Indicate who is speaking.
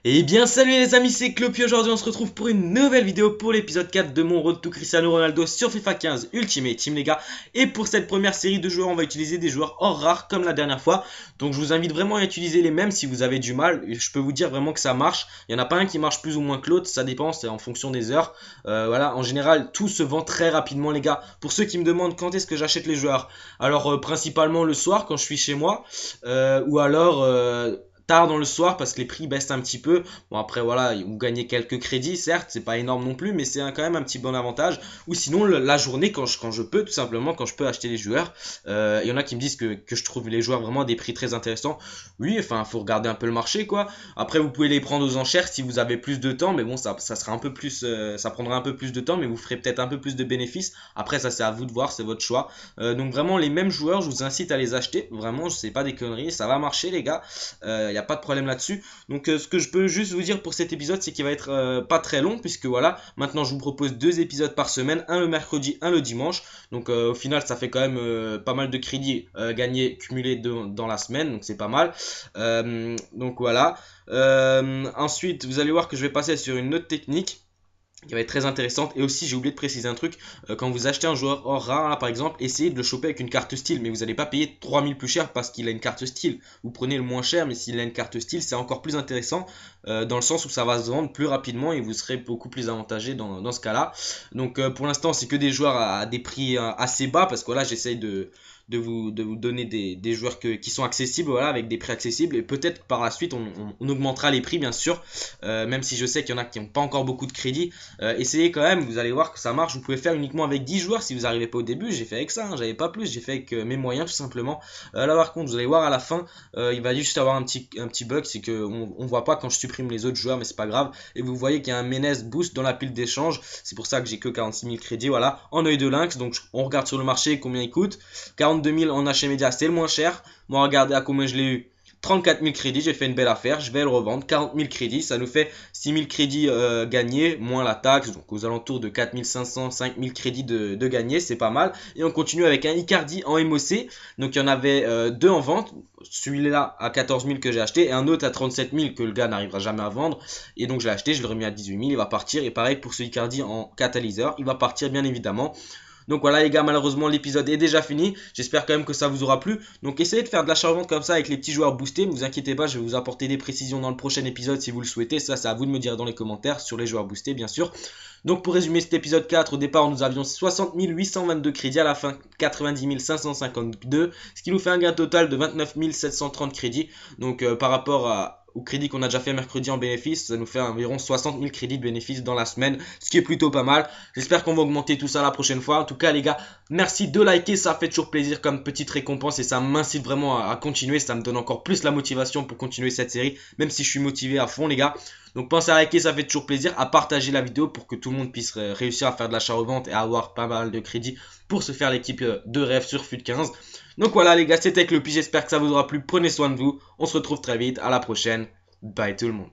Speaker 1: Et bien salut les amis, c'est Clopi. Aujourd'hui on se retrouve pour une nouvelle vidéo pour l'épisode 4 de mon Road to Cristiano Ronaldo sur FIFA 15 Ultimate Team les gars. Et pour cette première série de joueurs on va utiliser des joueurs hors rares comme la dernière fois. Donc je vous invite vraiment à utiliser les mêmes si vous avez du mal. Je peux vous dire vraiment que ça marche. Il n'y en a pas un qui marche plus ou moins que l'autre, ça dépend, c'est en fonction des heures. Voilà, en général tout se vend très rapidement les gars. Pour ceux qui me demandent quand est-ce que j'achète les joueurs, alors principalement le soir quand je suis chez moi, ou alors tard dans le soir parce que les prix baissent un petit peu. Bon après voilà, vous gagnez quelques crédits, certes, c'est pas énorme non plus, mais c'est quand même un petit bon avantage. Ou sinon la journée quand je peux, tout simplement, quand je peux acheter les joueurs. Il y en a qui me disent que je trouve les joueurs vraiment à des prix très intéressants. Oui, enfin faut regarder un peu le marché quoi. Après vous pouvez les prendre aux enchères si vous avez plus de temps, mais bon ça sera un peu plus, ça prendra un peu plus de temps, mais vous ferez peut-être un peu plus de bénéfices. Après ça c'est à vous de voir, c'est votre choix. Donc vraiment les mêmes joueurs, je vous incite à les acheter. Vraiment, je sais pas des conneries, ça va marcher les gars. Il n'y a pas de problème là-dessus. Donc ce que je peux juste vous dire pour cet épisode, c'est qu'il va être pas très long, puisque voilà, maintenant je vous propose 2 épisodes par semaine, un le mercredi, un le dimanche. Donc au final ça fait quand même pas mal de crédits gagnés, cumulés dans la semaine, donc c'est pas mal. Donc voilà. Ensuite vous allez voir que je vais passer sur une autre technique qui va être très intéressante. Et aussi j'ai oublié de préciser un truc, quand vous achetez un joueur hors rare là, par exemple, essayez de le choper avec une carte style, mais vous n'allez pas payer 3000 plus cher parce qu'il a une carte style. Vous prenez le moins cher, mais s'il a une carte style c'est encore plus intéressant, dans le sens où ça va se vendre plus rapidement et vous serez beaucoup plus avantagé dans ce cas là. Donc pour l'instant c'est que des joueurs à des prix assez bas, parce que là j'essaye de vous donner des joueurs qui sont accessibles, voilà, avec des prix accessibles. Et peut-être par la suite on augmentera les prix bien sûr, même si je sais qu'il y en a qui n'ont pas encore beaucoup de crédit. Essayez quand même, vous allez voir que ça marche. Vous pouvez faire uniquement avec 10 joueurs si vous n'arrivez pas au début. J'ai fait avec ça, hein, j'avais pas plus, j'ai fait avec mes moyens tout simplement. Là par contre vous allez voir à la fin, il va juste avoir un petit bug, c'est que on voit pas quand je supprime les autres joueurs, mais c'est pas grave. Et vous voyez qu'il y a un Menez boost dans la pile d'échange, c'est pour ça que j'ai que 46 000 crédits, voilà, en œil de lynx. Donc on regarde sur le marché combien il coûte. 42 000 en achat média, c'est le moins cher. Moi regardez à combien je l'ai eu. 34 000 crédits, j'ai fait une belle affaire, je vais le revendre, 40 000 crédits, ça nous fait 6 000 crédits gagnés, moins la taxe, donc aux alentours de 4 500, 5 000 crédits de gagnés, c'est pas mal. Et on continue avec un Icardi en MOC, donc il y en avait 2 en vente, celui-là à 14 000 que j'ai acheté, et un autre à 37 000 que le gars n'arrivera jamais à vendre, et donc je l'ai acheté, je l'ai remis à 18 000, il va partir, et pareil pour ce Icardi en catalyseur, il va partir bien évidemment. Donc voilà les gars, malheureusement l'épisode est déjà fini. J'espère quand même que ça vous aura plu. Donc essayez de faire de l'achat-revente comme ça avec les petits joueurs boostés. Ne vous inquiétez pas, je vais vous apporter des précisions dans le prochain épisode si vous le souhaitez. Ça c'est à vous de me dire dans les commentaires sur les joueurs boostés bien sûr. Donc pour résumer cet épisode 4, au départ nous avions 60 822 crédits, à la fin 90 552. Ce qui nous fait un gain total de 29 730 crédits. Donc par rapport au crédit qu'on a déjà fait mercredi en bénéfice, ça nous fait environ 60 000 crédits de bénéfice dans la semaine, ce qui est plutôt pas mal. J'espère qu'on va augmenter tout ça la prochaine fois. En tout cas les gars, merci de liker, ça fait toujours plaisir comme petite récompense et ça m'incite vraiment à continuer, ça me donne encore plus la motivation pour continuer cette série, même si je suis motivé à fond les gars. Donc pensez à liker, ça fait toujours plaisir, à partager la vidéo pour que tout le monde puisse réussir à faire de l'achat-revente et à avoir pas mal de crédits pour se faire l'équipe de rêve sur FUT 15. Donc voilà les gars, c'était Clopi, j'espère que ça vous aura plu, prenez soin de vous, on se retrouve très vite, à la prochaine, bye tout le monde.